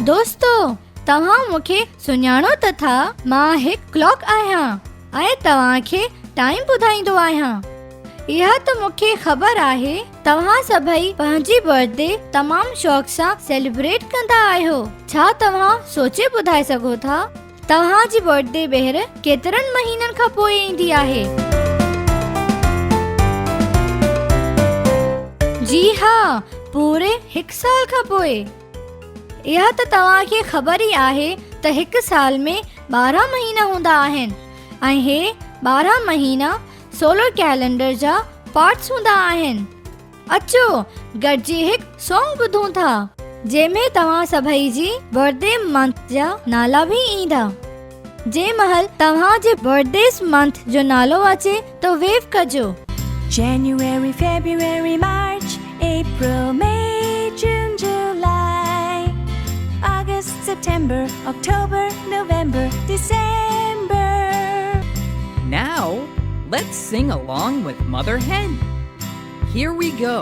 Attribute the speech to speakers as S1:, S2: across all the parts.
S1: दोस्तो, तव्हां मूंखे सुञाणो त था मां हिकु क्लॉक आहियां ऐं तव्हांखे टाइम ॿुधाईंदो आहियां। इहा त मूंखे ख़बर आहे तव्हां सभई पंहिंजी बर्थडे तमामु शौक़ सां सेलिब्रेट कंदा आहियो। छा तव्हां सोचे ॿुधाए सघो था तव्हांजी बर्थडे ॿीहर केतिरनि महीननि खां पोइ ईंदी आहे? जी हा, पूरे 1 साल खां पोइ। इहा त तव्हांखे ख़बर ई आहे त 1 साल में 12 महीना हूंदा आहिनि ऐं हे 12 महीना सोलर कैलेंडर जा पार्ट्स हूंदा आहिनि। अचो गॾिजी हिकु सॉन्ग ॿुधूं था जंहिंमें तव्हां सभई जी बर्थडे मंथ जा नाला बि ईंदा। जंहिं महिल तव्हांजे बर्थडे मंथ जो नालो अचे त वेव कजो।
S2: January, February, March, April, May, June, July, August, September, October, November, December.
S3: Now, let's sing along with Mother Hen. Here we go.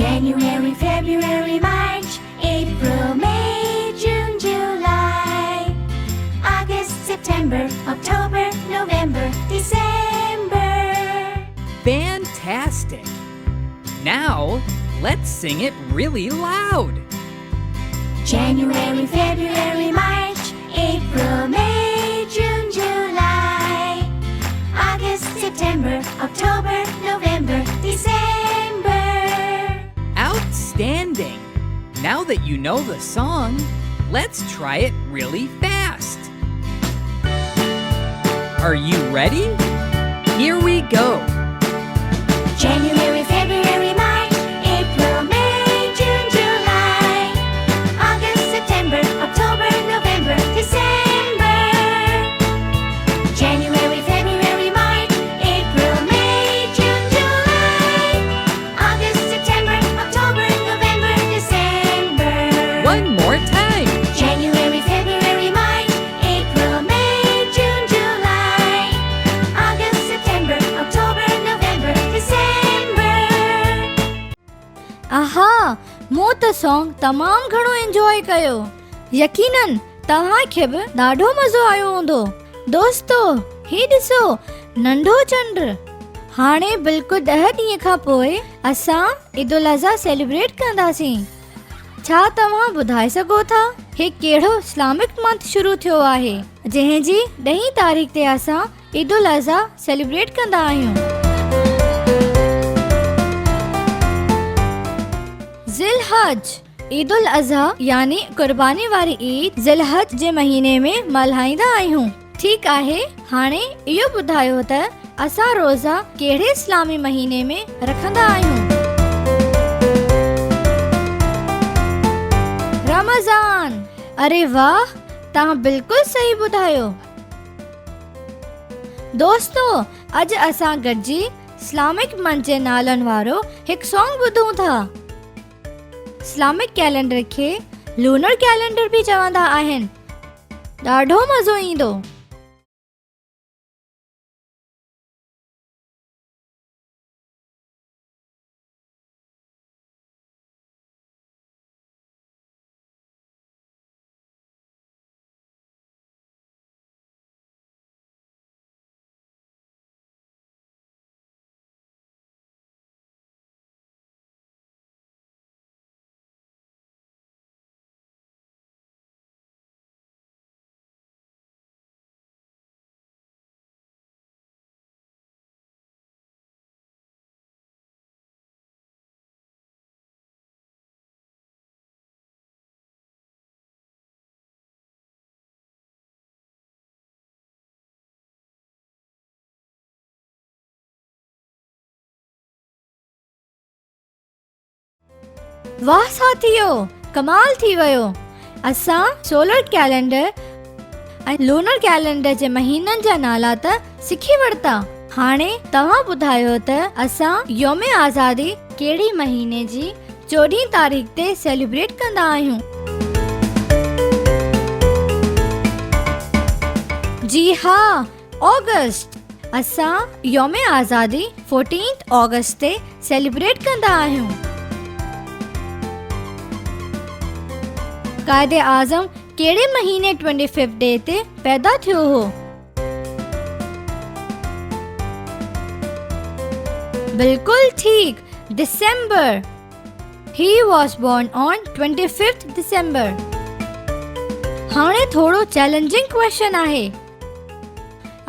S2: January, February, March, April, May, June, July, August, September, October, November, December.
S3: Fantastic! Now, let's sing it really loud.
S2: January, February, March, April, May, June, July, August, September, October, November, December.
S3: Outstanding! Now that you know the song, let's try it really fast. Are you ready? Here we go.
S2: January, February, March, April, May, June, July, August, September, October, November, December. January, February, March, April, May, June, July, August, September, October, November, December.
S3: One more time.
S2: January, February, March, April, May, June, July, August, September, October, November, December.
S1: आहा, मूं त song तमामु घणो enjoy कयो। यकीनन तव्हांखे बि ॾाढो मज़ो आयो हूंदो। दोस्तो, ही ॾिसो नंढो चंड। हाणे बिल्कुलु 10 ॾींहं खां पोइ असां ईद उल अज़हा सेलिब्रेट कंदासीं। छा तव्हां ॿुधाए सघो था हे कहिड़ो इस्लामिक मंथ शुरू थियो आहे जंहिंजी 10 तारीख़ ते असां ईद उल अज़हा सेलिब्रेट कंदा आहियूं? ज़िलहज। ईद उल अज़हा यानी कुर्बानी वारी ईद ज़िलहज जे महीने में मल्हाईंदा आहियूं। ठीकु आहे, हाणे इहो ॿुधायो त असां रोज़ा कहिड़े इस्लामी महीने में रखंदा आहियूं? रमज़ान। अरे वाह, तव्हां बिल्कुलु सही ॿुधायो। दोस्तो, अॼु असां गॾिजी इस्लामिक मंथ जे नालनि वारो हिकु सॉन्ग ॿुधूं था। इस्लामिक कैलेंडर खे लूनर कैलेंडर बि चवंदा आहिनि। ॾाढो मज़ो ईंदो। वाह साथियो, कमाल थी वियो। असां सोलर कैलेंडर ऐं लूनर कैलेंडर जे महीननि जा नाला त सिखी वरिता। हाणे तव्हां ॿुधायो त असां योम आज़ादी कहिड़ी महीने जी 14 तारीख़ ते सेलिब्रेट कंदा आहियूं? जी हा, ऑगस्ट। असां योम आज़ादी 14 ऑगस्ट ते सेलिब्रेट कंदा आहियूं। कायदे आज़म कहिड़े महीने 25 डे ते पैदा थियो हो? बिल्कुलु ठीक, December. He was born on 25th December. हाणे थोड़ो चैलेंजिंग क्वेश्चन आहे।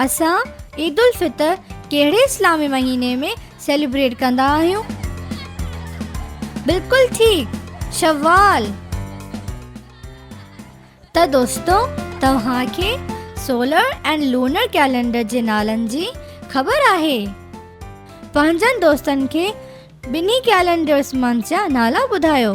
S1: असां ईद उल फितर कहिड़े इस्लामी महीने में सेलिब्रेट कंदा आहियूं? बिल्कुलु ठीक, शव्वाल। त दोस्तों, तव्हांखे सोलर एंड लूनर कैलेंडर जे नालनि जी ख़बर आहे? पंहिंजनि दोस्तनि खे ॿिन्ही कैलेंडर्स मंझि जा नाला ॿुधायो।